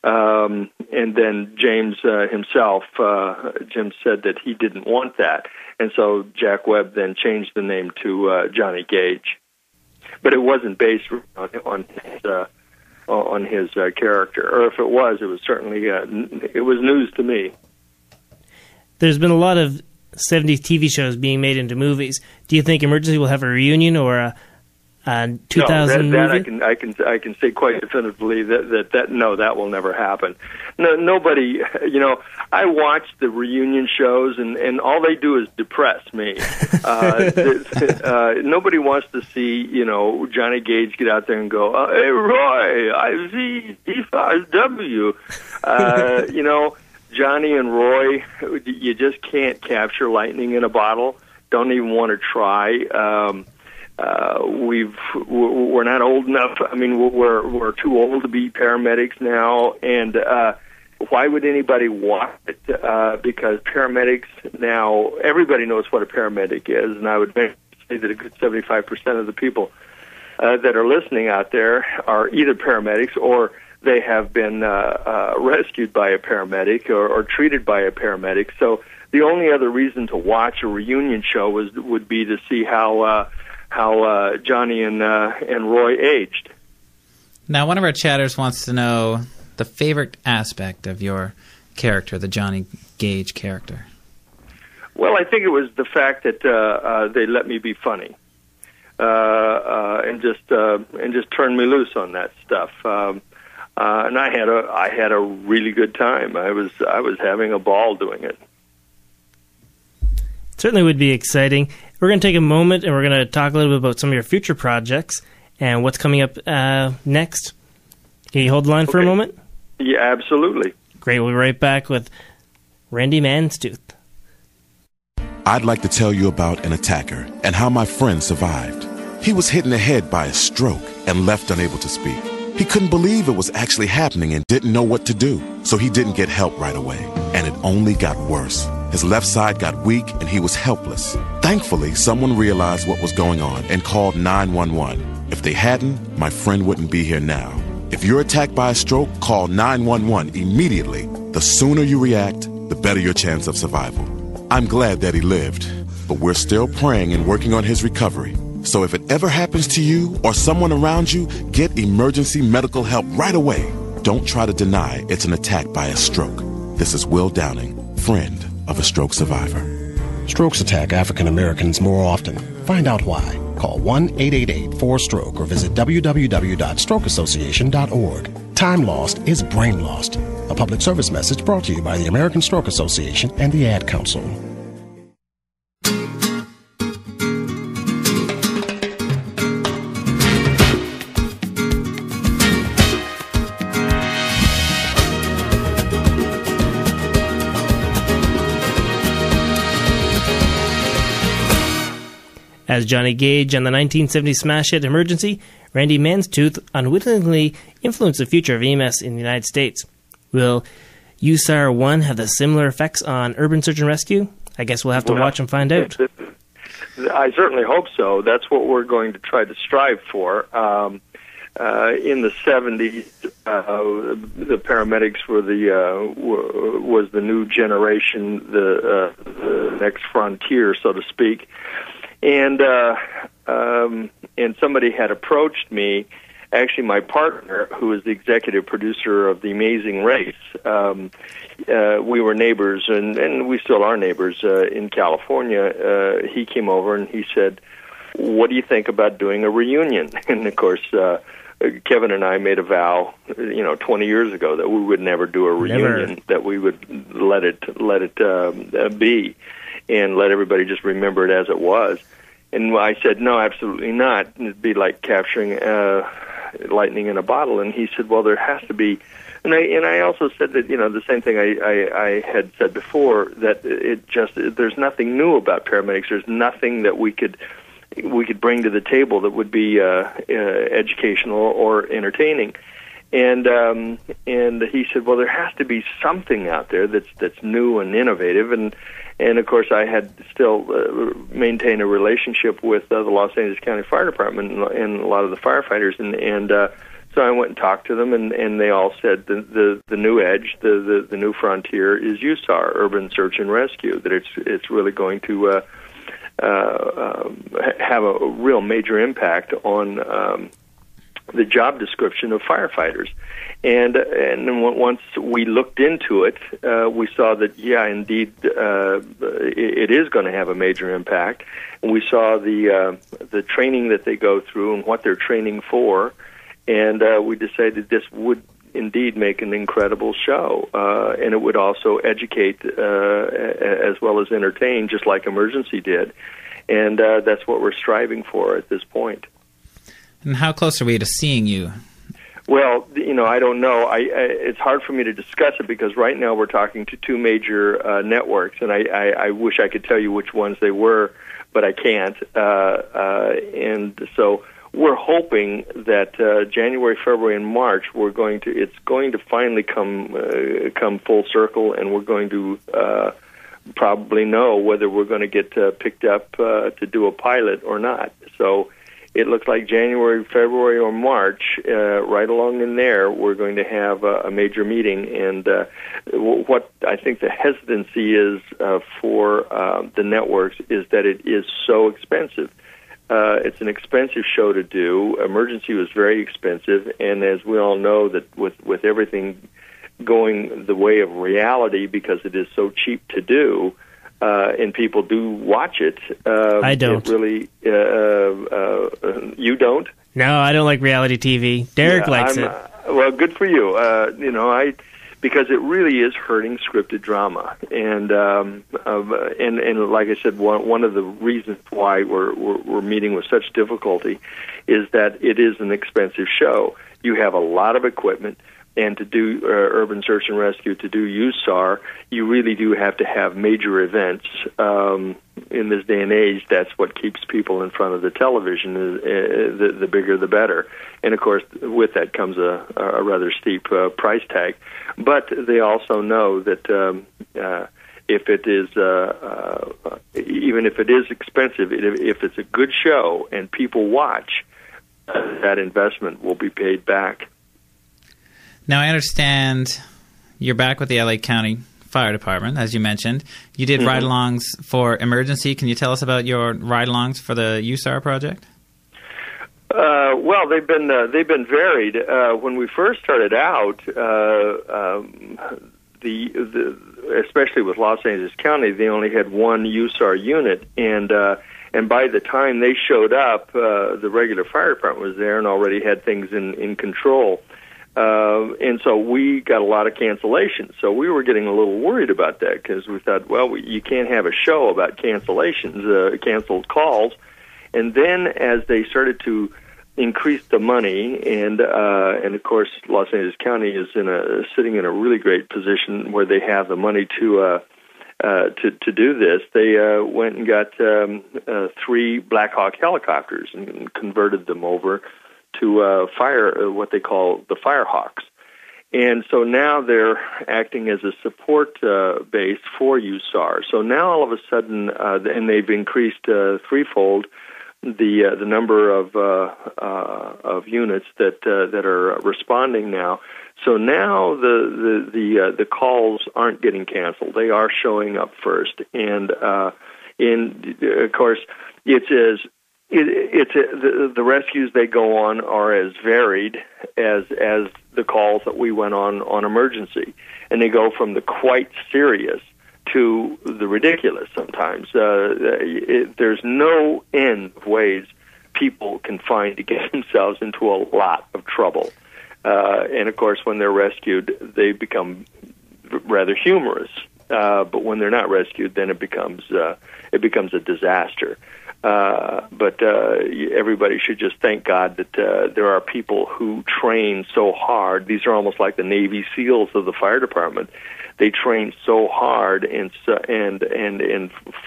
And then James himself, Jim said that he didn't want that. And so Jack Webb then changed the name to Johnny Gage. But it wasn't based on his character. Or if it was certainly, it was news to me. There's been a lot of 70s TV shows being made into movies. Do you think Emergency will have a reunion or a 2000 movie? I can say quite definitively that no, that will never happen. No, nobody, I watch the reunion shows and all they do is depress me. Nobody wants to see, Johnny Gage get out there and go, "Hey Roy, I see D5W." Johnny and Roy, you just can't capture lightning in a bottle. Don't even want to try. We're not old enough. I mean, we're too old to be paramedics now, and why would anybody want it? Because paramedics now, everybody knows what a paramedic is, and I would say that a good 75% of the people that are listening out there are either paramedics or they have been rescued by a paramedic or treated by a paramedic. So the only other reason to watch a reunion show would be to see how Johnny and Roy aged. Now, one of our chatters wants to know the favorite aspect of your character, the Johnny Gage character. Well, I think it was the fact that they let me be funny and just turn me loose on that stuff. And I had a really good time. I was having a ball doing it. Certainly would be exciting. We're going to take a moment and we're going to talk a little bit about some of your future projects and what's coming up next. Can you hold the line for a moment? Yeah, absolutely. Great. We'll be right back with Randy Mantooth. I'd like to tell you about an attacker and how my friend survived. He was hit in the head by a stroke and left unable to speak. He couldn't believe it was actually happening and didn't know what to do, so he didn't get help right away. And it only got worse. His left side got weak and he was helpless. Thankfully, someone realized what was going on and called 911. If they hadn't, my friend wouldn't be here now. If you're attacked by a stroke, call 911 immediately. The sooner you react, the better your chance of survival. I'm glad that he lived, but we're still praying and working on his recovery. So if it ever happens to you or someone around you, get emergency medical help right away. Don't try to deny it's an attack by a stroke. This is Will Downing, friend of a stroke survivor. Strokes attack African Americans more often. Find out why. Call 1-888-4STROKE or visit www.strokeassociation.org. Time lost is brain lost. A public service message brought to you by the American Stroke Association and the Ad Council. As Johnny Gage on the 1970 smash hit Emergency, Randy Mantooth unwittingly influenced the future of EMS in the United States. Will USAR-1 have the similar effects on urban search and rescue? I guess we'll have to watch and find out. I certainly hope so. That's what we're going to try to strive for. In the 70s, the paramedics were was the new generation, the next frontier, so to speak. And somebody had approached me, actually my partner, who is the executive producer of The Amazing Race. We were neighbors, and we still are neighbors in California. He came over and he said, "What do you think about doing a reunion?" And of course, Kevin and I made a vow, 20 years ago, that we would never do a reunion, that we would let it be. And let everybody just remember it as it was. And I said, no, absolutely not. It'd be like capturing lightning in a bottle. And he said, well, there has to be. And I also said that, the same thing I had said before, that there's nothing new about paramedics. There's nothing that we could bring to the table that would be educational or entertaining. And he said, well, there has to be something out there that's new and innovative. And of course, I had still maintained a relationship with the Los Angeles County Fire Department and a lot of the firefighters. And So I went and talked to them, and they all said the new edge, the new frontier is USAR, Urban Search and Rescue. That it's really going to have a real major impact on the job description of firefighters. And then once we looked into it, we saw that, yeah, indeed, it is going to have a major impact. And we saw the training that they go through and what they're training for, and we decided this would indeed make an incredible show, and it would also educate as well as entertain, just like Emergency did. And that's what we're striving for at this point. And how close are we to seeing you? Well, I don't know. It's hard for me to discuss it because right now we're talking to two major networks, and I wish I could tell you which ones they were, but I can't. And so we're hoping that January, February, and March it's going to finally come full circle, and we're going to probably know whether we're going to get picked up to do a pilot or not. So it looks like January, February, or March, right along in there, we're going to have a major meeting. And what I think the hesitancy is for the networks is that it is so expensive. It's an expensive show to do. Emergency was very expensive, and as we all know, that with everything going the way of reality because it is so cheap to do, and people do watch it. I don't. It really, you don't? No, I don't like reality TV. Derek likes it. Well, good for you. Because it really is hurting scripted drama, and like I said, one of the reasons why we're meeting with such difficulty is that it is an expensive show. You have a lot of equipment. And to do urban search and rescue, to do USAR, you really do have to have major events. In this day and age, that's what keeps people in front of the television. The bigger, the better. And of course, with that comes a rather steep price tag. But they also know that if it is, even if it is expensive, if it's a good show and people watch, that investment will be paid back. Now, I understand you're back with the LA County Fire Department, as you mentioned. You did ride-alongs for Emergency. Can you tell us about your ride-alongs for the USAR project? Well, they've been varied. When we first started out, especially with Los Angeles County, they only had one USAR unit, and by the time they showed up, the regular fire department was there and already had things in control. And so we got a lot of cancellations. So we were getting a little worried about that because we thought, well, you can't have a show about cancellations, canceled calls. And then as they started to increase the money, and of course, Los Angeles County is sitting in a really great position where they have the money to do this. They went and got 3 Black Hawk helicopters and converted them over to what they call the Firehawks. And so now they're acting as a support base for USAR. So now all of a sudden, and they've increased threefold the number of units that are responding now. So now the calls aren't getting canceled; they are showing up first, and of course the rescues they go on are as varied as the calls that we went on Emergency, and they go from the quite serious to the ridiculous sometimes. There's no end of ways people can find to get themselves into a lot of trouble. And of course, when they're rescued, they become rather humorous. But when they're not rescued, then it becomes a disaster. But everybody should just thank God that there are people who train so hard. These are almost like the Navy SEALs of the fire department. They train so hard and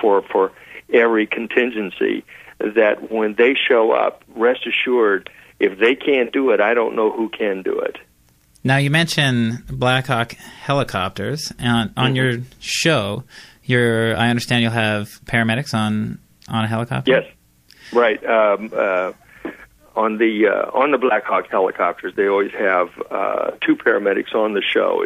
for every contingency that when they show up, rest assured, if they can't do it, I don't know who can do it. Now, you mentioned Black Hawk helicopters. On your show, I understand you'll have paramedics on a helicopter? Yes, right. on the Black Hawk helicopters, they always have 2 paramedics on the show.